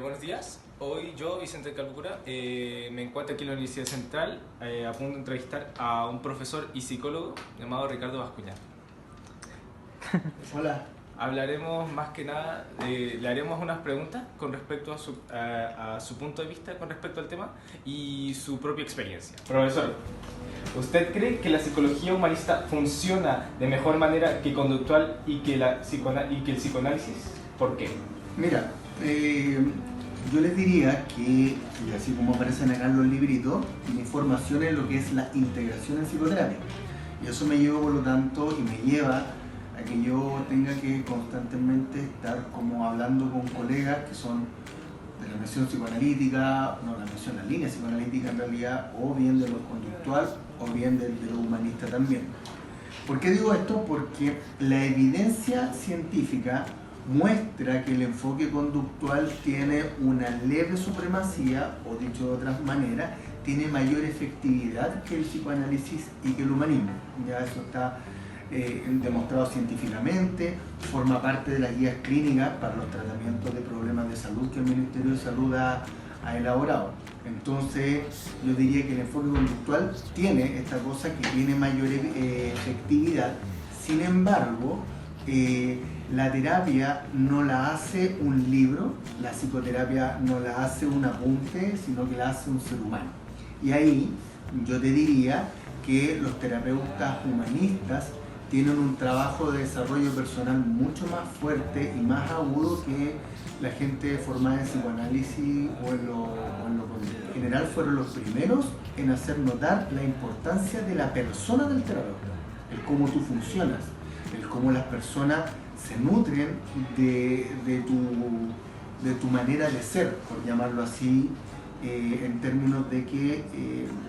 Buenos días, hoy yo, Vicente Calbucura, me encuentro aquí en la Universidad Central a punto de entrevistar a un profesor y psicólogo llamado Ricardo Bascuñán. Hola. Hablaremos más que nada, le haremos unas preguntas con respecto a su punto de vista con respecto al tema y su propia experiencia. Profesor, ¿usted cree que la psicología humanista funciona de mejor manera que conductual y que el psicoanálisis? ¿Por qué? Mira, yo les diría que, y así como aparecen acá en los libritos, mi formación es lo que es la integración en psicoterapia. Y eso me lleva, por lo tanto, y me lleva a que yo tenga que constantemente estar como hablando con colegas que son de la mención psicoanalítica, no la mención, la línea psicoanalítica en realidad, o bien de lo conductual, o bien de lo humanista también. ¿Por qué digo esto? Porque la evidencia científica muestra que el enfoque conductual tiene una leve supremacía, o dicho de otra manera, tiene mayor efectividad que el psicoanálisis y que el humanismo. Ya eso está demostrado científicamente, forma parte de las guías clínicas para los tratamientos de problemas de salud que el Ministerio de Salud ha elaborado. Entonces, yo diría que el enfoque conductual tiene esta cosa que tiene mayor efectividad. Sin embargo, la terapia no la hace un libro, la psicoterapia no la hace un apunte, sino que la hace un ser humano. Y ahí yo te diría que los terapeutas humanistas tienen un trabajo de desarrollo personal mucho más fuerte y más agudo que la gente formada en psicoanálisis o en lo en general fueron los primeros en hacer notar la importancia de la persona del terapeuta, el cómo tú funcionas, el cómo las personas se nutren de tu manera de ser, por llamarlo así, en términos de que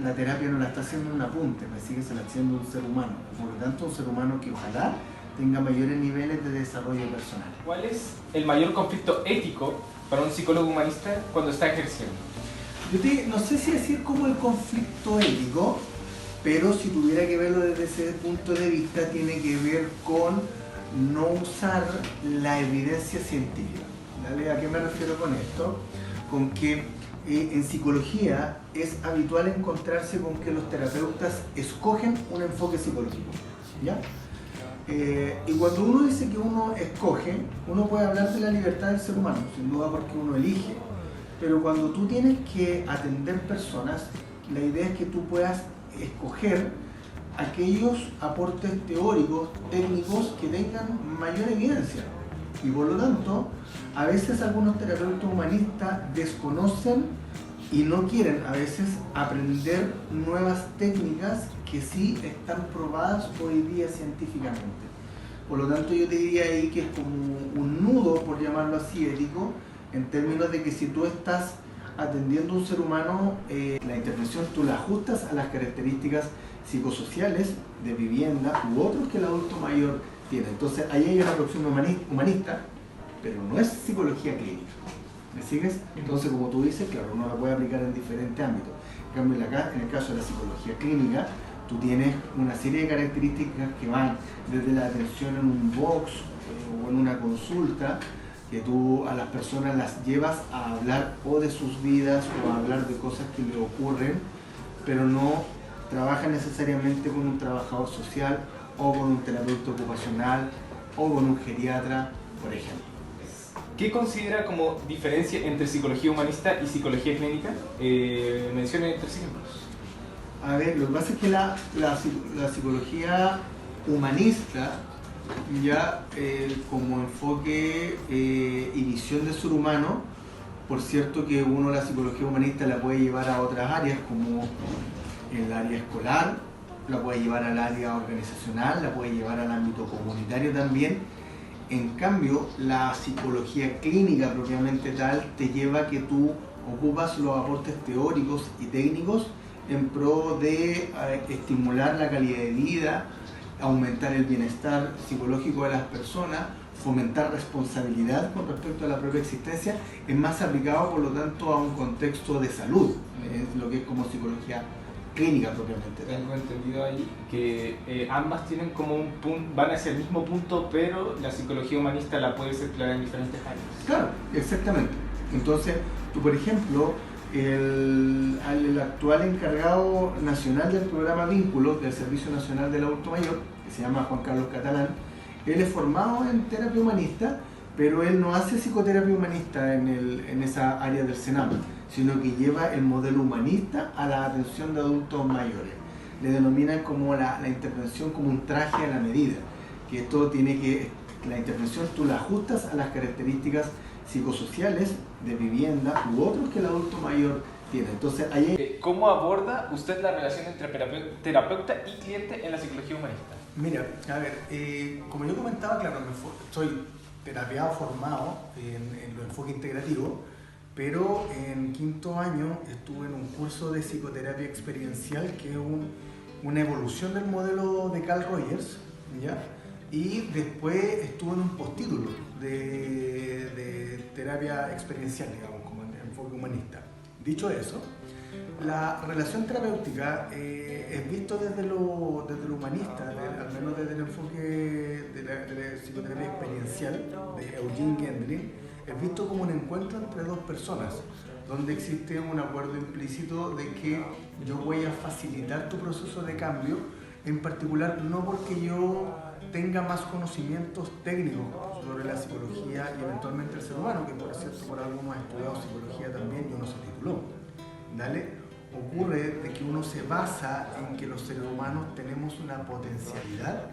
la terapia no la está haciendo un apunte, me sigue se la haciendo un ser humano, por lo tanto un ser humano que ojalá tenga mayores niveles de desarrollo personal. ¿Cuál es el mayor conflicto ético para un psicólogo humanista cuando está ejerciendo? No sé si decir como el conflicto ético, pero si tuviera que verlo desde ese punto de vista, tiene que ver con no usar la evidencia científica. ¿Vale? ¿A qué me refiero con esto? Con que en psicología es habitual encontrarse con que los terapeutas escogen un enfoque psicológico, ¿ya? Y cuando uno dice que uno escoge, uno puede hablar de la libertad del ser humano, sin duda porque uno elige, pero cuando tú tienes que atender personas, la idea es que tú puedas escoger aquellos aportes teóricos, técnicos que tengan mayor evidencia. Y por lo tanto, a veces algunos terapeutas humanistas desconocen y no quieren a veces aprender nuevas técnicas que sí están probadas hoy día científicamente. Por lo tanto, yo te diría ahí que es como un nudo, por llamarlo así, ético, en términos de que si tú estás atendiendo a un ser humano, la intervención tú la ajustas a las características psicosociales de vivienda u otros que el adulto mayor tiene. Entonces ahí hay una aproximación humanista, pero no es psicología clínica. ¿Me sigues? Entonces, como tú dices, claro, uno la puede aplicar en diferentes ámbitos. En cambio, en el caso de la psicología clínica, tú tienes una serie de características que van desde la atención en un box o en una consulta, que tú a las personas las llevas a hablar o de sus vidas o a hablar de cosas que le ocurren, pero no trabaja necesariamente con un trabajador social o con un terapeuta ocupacional o con un geriatra, por ejemplo. ¿Qué considera como diferencia entre psicología humanista y psicología clínica? Mencione 3 ejemplos. A ver, lo que pasa es que la psicología humanista, ya como enfoque y visión del ser humano, por cierto que uno la psicología humanista la puede llevar a otras áreas como el área escolar, la puede llevar al área organizacional, la puede llevar al ámbito comunitario también. En cambio, la psicología clínica propiamente tal te lleva a que tú ocupas los aportes teóricos y técnicos en pro de estimular la calidad de vida, aumentar el bienestar psicológico de las personas, fomentar responsabilidad con respecto a la propia existencia, es más aplicado por lo tanto a un contexto de salud, lo que es como psicología clínica propiamente. Tengo entendido ahí que ambas tienen como un punto, van hacia el mismo punto, pero la psicología humanista la puede explorar en diferentes áreas. Claro, exactamente. Entonces, tú por ejemplo, el actual encargado nacional del programa Vínculos del Servicio Nacional del Adulto Mayor, que se llama Juan Carlos Catalán, él es formado en terapia humanista, pero él no hace psicoterapia humanista en esa área del Senam, sino que lleva el modelo humanista a la atención de adultos mayores. Le denominan como la intervención como un traje a la medida, que esto tiene que, la intervención tú la ajustas a las características psicosociales de vivienda u otros que el adulto mayor tiene. Entonces, ahí... ¿Cómo aborda usted la relación entre terapeuta y cliente en la psicología humanista? Mira, a ver, como yo comentaba, claro, soy terapiado formado en los enfoques integrativos, pero en quinto año estuve en un curso de psicoterapia experiencial que es una evolución del modelo de Carl Rogers, ¿ya? Y después estuve en un postítulo de terapia experiencial, digamos, como en enfoque humanista. Dicho eso, la relación terapéutica es visto desde lo humanista, al menos desde el enfoque de la psicoterapia experiencial de Eugene Gendry, es visto como un encuentro entre dos personas, donde existe un acuerdo implícito de que yo voy a facilitar tu proceso de cambio, en particular no porque yo tenga más conocimientos técnicos sobre la psicología y eventualmente el ser humano, que por cierto por algunos ha estudiado psicología también y uno se tituló, ¿dale? Ocurre de que uno se basa en que los seres humanos tenemos una potencialidad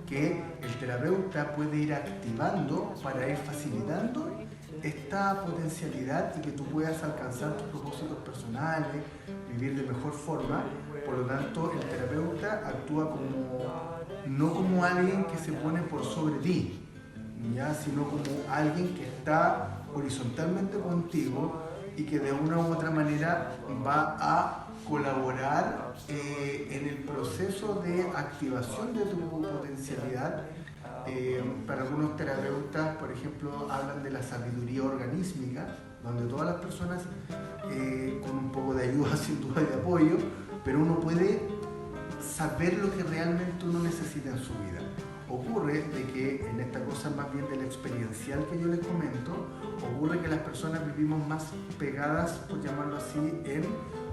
que el terapeuta puede ir activando para ir facilitando esta potencialidad y que tú puedas alcanzar tus propósitos personales, vivir de mejor forma. Por lo tanto, el terapeuta actúa no como alguien que se pone por sobre ti, ¿ya? Sino como alguien que está horizontalmente contigo y que de una u otra manera va a colaborar en el proceso de activación de tu potencialidad. Para algunos terapeutas, por ejemplo, hablan de la sabiduría organísmica, donde todas las personas, con un poco de ayuda, sin duda, de apoyo, pero uno puede saber lo que realmente uno necesita en su vida. Ocurre de que en esta cosa más bien de la experiencial que yo les comento, ocurre que las personas vivimos más pegadas, por llamarlo así, en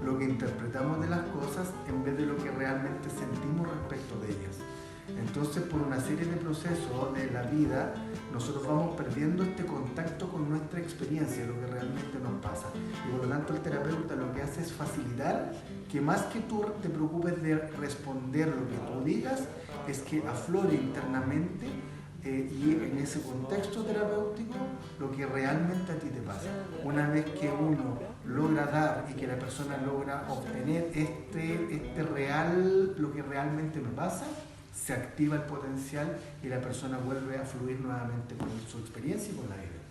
lo que interpretamos de las cosas en vez de lo que realmente sentimos respecto de ellas. Entonces, por una serie de procesos de la vida, nosotros vamos perdiendo este contacto con nuestra experiencia, lo que realmente nos pasa. Y por lo tanto, el terapeuta lo que hace es facilitar que más que tú te preocupes de responder lo que tú digas, es que aflore internamente y en ese contexto terapéutico lo que realmente a ti te pasa. Una vez que uno logra dar y que la persona logra obtener lo que realmente me pasa, se activa el potencial y la persona vuelve a fluir nuevamente con su experiencia y con la vida.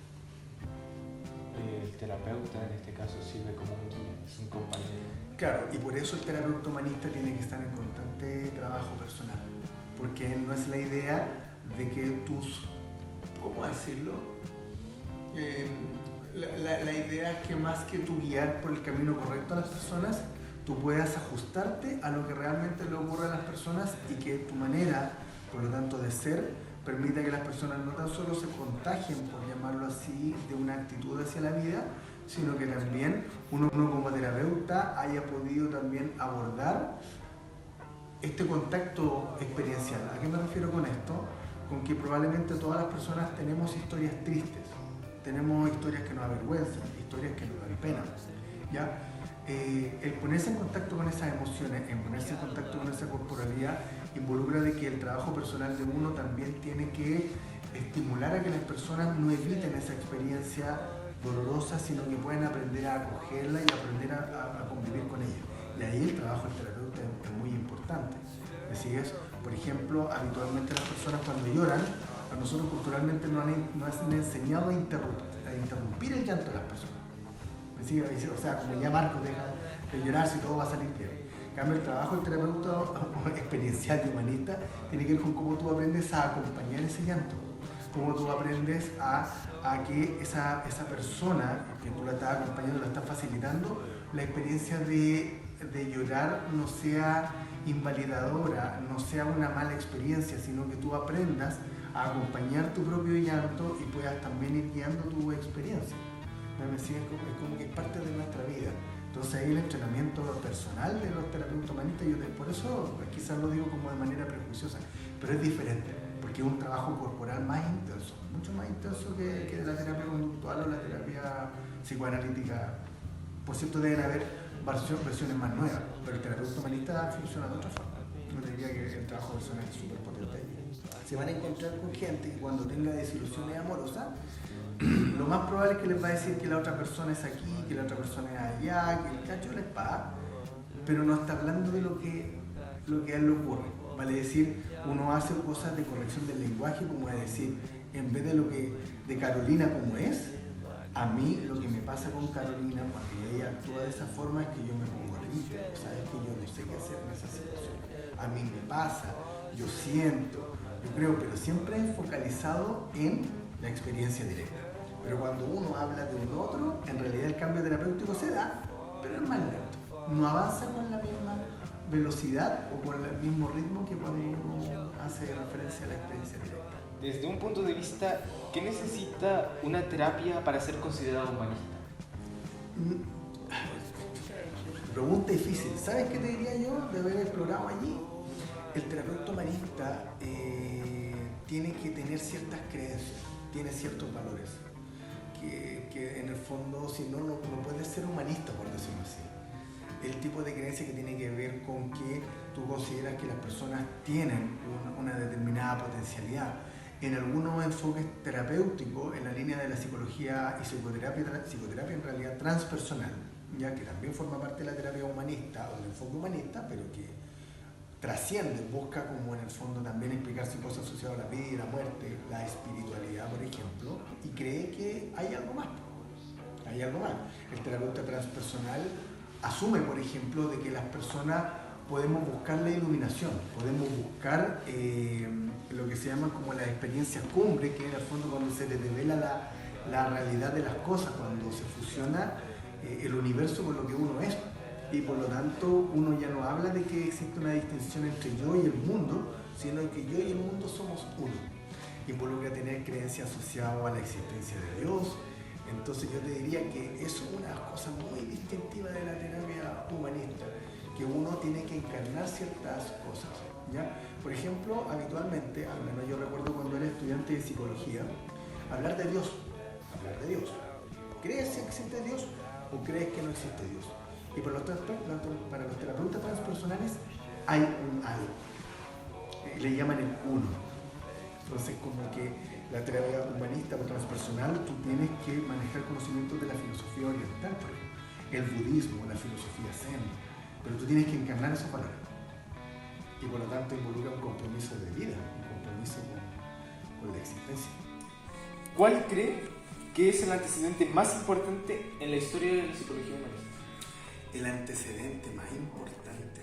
El terapeuta en este caso sirve como un guía, es un compañero. Claro, y por eso el terapeuta humanista tiene que estar en constante trabajo personal, porque no es la idea de que ¿cómo decirlo? La idea es que más que tú guiar por el camino correcto a las personas, tú puedas ajustarte a lo que realmente le ocurre a las personas y que tu manera, por lo tanto, de ser, permita que las personas no tan solo se contagien, por llamarlo así, de una actitud hacia la vida, sino que también uno como terapeuta haya podido también abordar este contacto experiencial. ¿A qué me refiero con esto? Con que probablemente todas las personas tenemos historias tristes, tenemos historias que nos avergüenzan, historias que nos dan pena, ¿ya? El ponerse en contacto con esas emociones, en ponerse en contacto con esa corporalidad, involucra de que el trabajo personal de uno también tiene que estimular a que las personas no eviten esa experiencia dolorosa, sino que puedan aprender a acogerla y aprender a convivir con ella. Y ahí el trabajo del terapeuta es muy importante. Así es, por ejemplo, habitualmente las personas cuando lloran, a nosotros culturalmente nos han enseñado a interrumpir el llanto de las personas. O sea, como ya Marco, deja de llorar si todo va a salir bien. En cambio, el trabajo del terapeuta experiencial y humanista tiene que ver con cómo tú aprendes a acompañar ese llanto, cómo tú aprendes a que esa persona que tú la estás acompañando, la estás facilitando, la experiencia de llorar no sea invalidadora, no sea una mala experiencia, sino que tú aprendas a acompañar tu propio llanto y puedas también ir guiando tu experiencia. ¿Me siguen? Es como que es parte de nuestra vida. Entonces ahí el entrenamiento personal de los terapeutas humanistas, por eso quizás lo digo como de manera prejuiciosa, pero es diferente, porque es un trabajo corporal más intenso, mucho más intenso que la terapia conductual o la terapia psicoanalítica. Por cierto, deben haber versiones más nuevas, pero el terapeuta humanista funciona de otra forma. Yo diría que el trabajo personal es súper potente. Se van a encontrar con gente que cuando tenga desilusiones amorosas, lo más probable es que les va a decir que la otra persona es aquí, que la otra persona es allá, que el cacho les paga, pero no está hablando de lo que a él le ocurre. Vale decir, uno hace cosas de corrección del lenguaje, como es decir, en vez de Carolina como es, a mí lo que me pasa con Carolina cuando ella actúa de esa forma es que yo me pongo triste, sabes que yo no sé qué hacer en esa situación. A mí me pasa, yo siento, yo creo, pero siempre focalizado en la experiencia directa. Pero cuando uno habla de un otro, en realidad el cambio terapéutico se da, pero es más lento. No avanza con la misma velocidad o con el mismo ritmo que cuando uno hace referencia a la experiencia directa. Desde un punto de vista, ¿qué necesita una terapia para ser considerada humanista? Pregunta difícil. ¿Sabes qué te diría yo de haber explorado allí? El terapeuta humanista tiene que tener ciertas creencias, tiene ciertos valores, que en el fondo, si no puede ser humanista, por decirlo así. El tipo de creencia que tiene que ver con que tú consideras que las personas tienen una determinada potencialidad. En algunos enfoques terapéuticos, en la línea de la psicología y psicoterapia en realidad transpersonal, ya que también forma parte de la terapia humanista o del enfoque humanista, pero que trasciende, busca como en el fondo también explicarse cosas asociadas a la vida y la muerte, la espiritualidad, por ejemplo, y cree que hay algo más. Hay algo más. El terapeuta transpersonal asume, por ejemplo, de que las personas podemos buscar la iluminación, podemos buscar lo que se llama como las experiencias cumbre, que en el fondo cuando se les devela la realidad de las cosas, cuando se fusiona el universo con lo que uno es. Y por lo tanto uno ya no habla de que existe una distinción entre yo y el mundo, sino que yo y el mundo somos uno. Involucra tener creencias asociadas a la existencia de Dios. Entonces yo te diría que eso es una cosa muy distintiva de la terapia humanista, que uno tiene que encarnar ciertas cosas, ¿ya? Por ejemplo, habitualmente, al menos yo recuerdo cuando era estudiante de psicología, hablar de Dios. ¿Crees que existe Dios o crees que no existe Dios? Y para los terapeutas transpersonales hay un algo, le llaman el uno. Entonces, como que la terapia humanista o transpersonal, tú tienes que manejar conocimientos de la filosofía oriental, por ejemplo, el budismo, la filosofía zen, pero tú tienes que encarnar esos valores. Y por lo tanto involucra un compromiso de vida, un compromiso con la existencia. ¿Cuál cree que es el antecedente más importante en la historia de la psicología humanista? El antecedente más importante.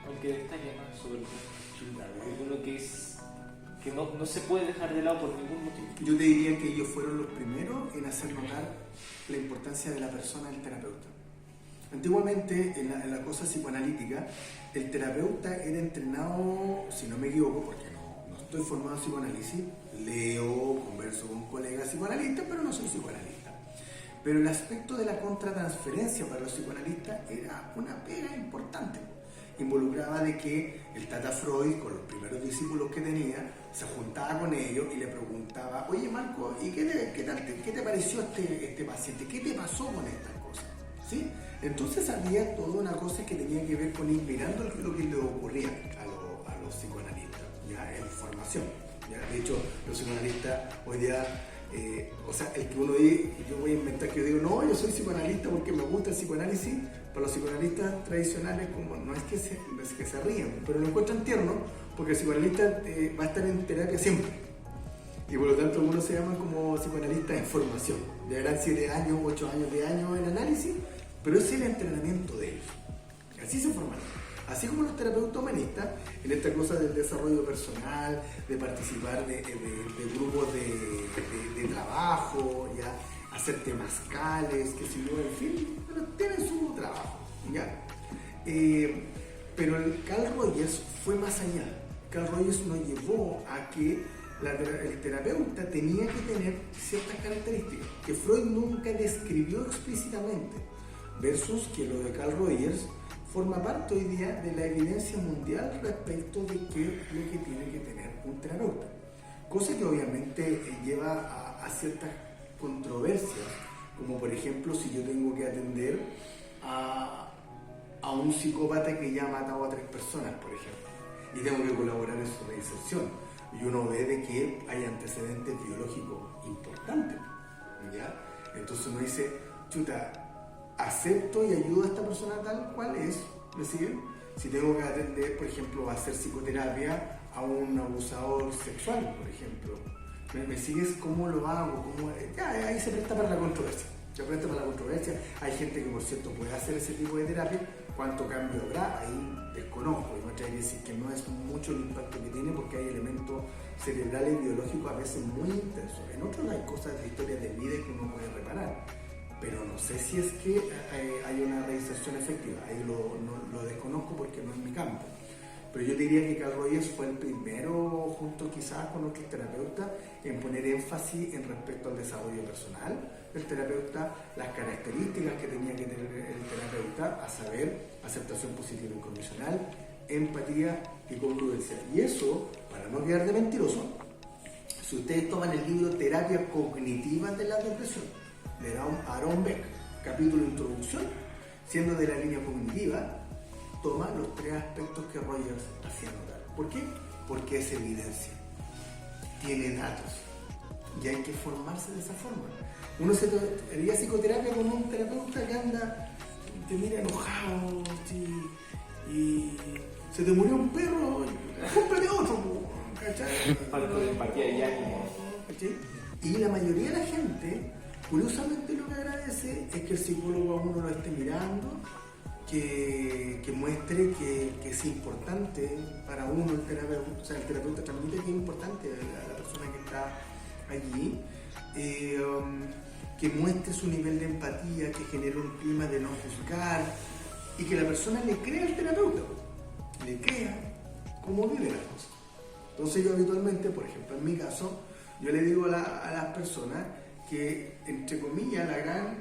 Aunque destaque más sobre uno que no se puede dejar de lado por ningún motivo. Yo te diría que ellos fueron los primeros en hacer notar la importancia de la persona del terapeuta. Antiguamente, en la cosa psicoanalítica, el terapeuta era entrenado, si no me equivoco, porque no estoy formado en psicoanálisis, leo, converso con colegas psicoanalistas, pero no soy psicoanalista. Pero el aspecto de la contratransferencia para los psicoanalistas era una pega importante. Involucraba de que el Tata Freud, con los primeros discípulos que tenía, se juntaba con ellos y le preguntaba: oye Marco, ¿y qué te pareció este paciente? ¿Qué te pasó con estas cosas? ¿Sí? Entonces había toda una cosa que tenía que ver con ir mirando lo que le ocurría a los psicoanalistas, ya en formación. ¿Ya? De hecho, los psicoanalistas hoy día, el que uno dice, yo voy a inventar que yo digo, no, yo soy psicoanalista porque me gusta el psicoanálisis. Para los psicoanalistas tradicionales, como no es que se rían, pero lo encuentran tierno, porque el psicoanalista va a estar en terapia siempre. Y por lo tanto algunos se llaman como psicoanalistas en formación. Llevarán 7 años, 8 años, 10 años en análisis, pero ese es el entrenamiento de ellos. Así se forman. Así como los terapeutas humanistas, en esta cosa del desarrollo personal, de participar de grupos de trabajo, ya, hacer temazcales, que si no, en fin, pero tienen su trabajo, ¿ya? Pero el Carl Rogers fue más allá. Carl Rogers nos llevó a que el terapeuta tenía que tener ciertas características que Freud nunca describió explícitamente, versus que lo de Carl Rogers forma parte hoy día de la evidencia mundial respecto de qué es lo que tiene que tener un terapeuta. Cosa que obviamente lleva a ciertas controversias, como por ejemplo si yo tengo que atender a un psicópata que ya ha matado a 3 personas, por ejemplo, y tengo que colaborar en su reinserción, y uno ve de que hay antecedentes biológicos importantes, ¿ya? Entonces uno dice, chuta, acepto y ayudo a esta persona tal cual es, ¿me siguen? Si tengo que atender, por ejemplo, a hacer psicoterapia a un abusador sexual, por ejemplo, ¿me sigues? ¿Cómo lo hago? Ya, ahí se presta para la controversia. Hay gente que, por cierto, puede hacer ese tipo de terapia. ¿Cuánto cambio habrá? Ahí desconozco. Y me atrevería a decir que no es mucho el impacto que tiene, porque hay elementos cerebrales y biológicos a veces muy intensos. En otros hay cosas de historias de vida que uno puede reparar, pero no sé si es que hay una reinserción efectiva. Ahí lo desconozco porque no es mi campo. Pero yo diría que Carl Rogers fue el primero, junto quizás con otros terapeutas, en poner énfasis en respecto al desarrollo personal del terapeuta, las características que tenía que tener el terapeuta, a saber, aceptación positiva e incondicional, empatía y congruencia. Y eso, para no quedar de mentiroso, si ustedes toman el libro Terapia Cognitiva de la Depresión, de Aaron Beck, capítulo Introducción, siendo de la línea cognitiva, toma los 3 aspectos que Rogers hacía notar. ¿Por qué? Porque es evidencia, tiene datos, y hay que formarse de esa forma. Uno se haría psicoterapia con un terapeuta que anda, te mira enojado, y se te murió un perro, cómprate otro, ¿cachai? Falta de empatía y ánimo. Y la mayoría de la gente, curiosamente, lo que agradece es que el psicólogo a uno lo esté mirando, que muestre que es importante para uno el terapeuta. O sea, el terapeuta transmite que es importante a la persona que está allí, que muestre su nivel de empatía, que genere un clima de no juzgar, y que la persona le crea al terapeuta, le crea cómo vive las cosas. Entonces yo habitualmente, por ejemplo, en mi caso, yo le digo a las personas que, entre comillas, la gran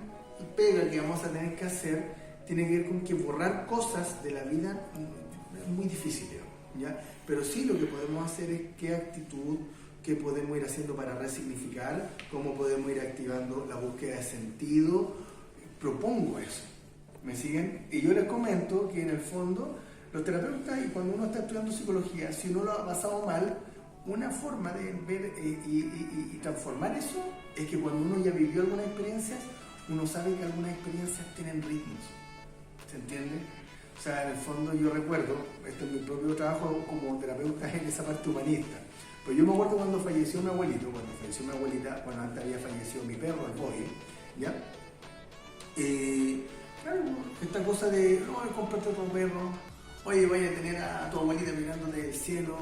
pega que vamos a tener que hacer tiene que ver con que borrar cosas de la vida es muy difícil, ¿ya? Pero sí lo que podemos hacer es qué actitud, qué podemos ir haciendo para resignificar, cómo podemos ir activando la búsqueda de sentido. Propongo eso, ¿me siguen? Y yo les comento que en el fondo los terapeutas, y cuando uno está estudiando psicología, si uno lo ha pasado mal, una forma de ver y transformar eso es que cuando uno ya vivió algunas experiencias, uno sabe que algunas experiencias tienen ritmos. ¿Se entiende? O sea, en el fondo yo recuerdo, este es mi propio trabajo como terapeuta en esa parte humanista, pero yo me acuerdo cuando falleció mi abuelito, bueno, antes había fallecido mi perro, el Bobby, ¿ya? Claro, esta cosa de, no, cómprate otro perro, oye, vaya a tener a tu abuelita mirándote del cielo,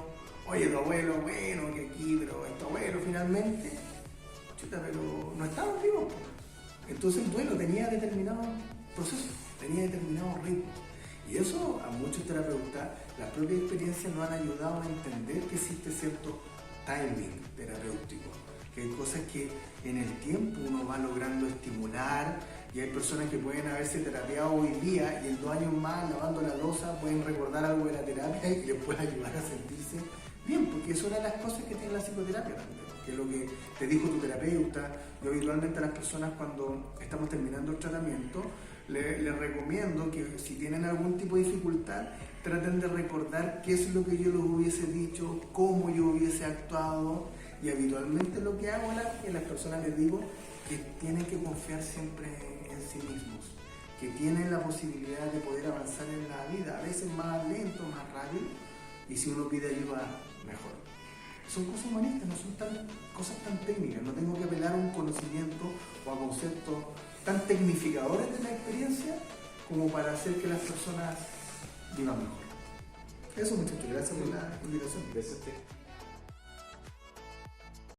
oye, tu abuelo, bueno, que aquí, pero tu abuelo finalmente, chuta, pero no estaba vivo. Entonces el duelo tenía determinado proceso, tenía determinado ritmo. Y eso a muchos terapeutas, las propias experiencias nos han ayudado a entender que existe cierto timing terapéutico, que hay cosas que en el tiempo uno va logrando estimular, y hay personas que pueden haberse terapiado hoy día y en 2 años más, lavando la loza, pueden recordar algo de la terapia y les puede ayudar a sentirse bien, porque es una de las cosas que tiene la psicoterapia también, que es lo que te dijo tu terapeuta. Yo habitualmente a las personas, cuando estamos terminando el tratamiento, les recomiendo que si tienen algún tipo de dificultad, traten de recordar qué es lo que yo les hubiese dicho, cómo yo hubiese actuado, y habitualmente lo que hago es a las personas les digo que tienen que confiar siempre en sí mismos, que tienen la posibilidad de poder avanzar en la vida, a veces más lento, más rápido, y si uno pide ayuda, mejor. Son cosas humanistas, no son cosas tan técnicas, no tengo que apelar a un conocimiento o a conceptos tan tecnificadores de la experiencia como para hacer que las personas vivan mejor. Eso, muchachos, gracias por la invitación. Gracias a usted.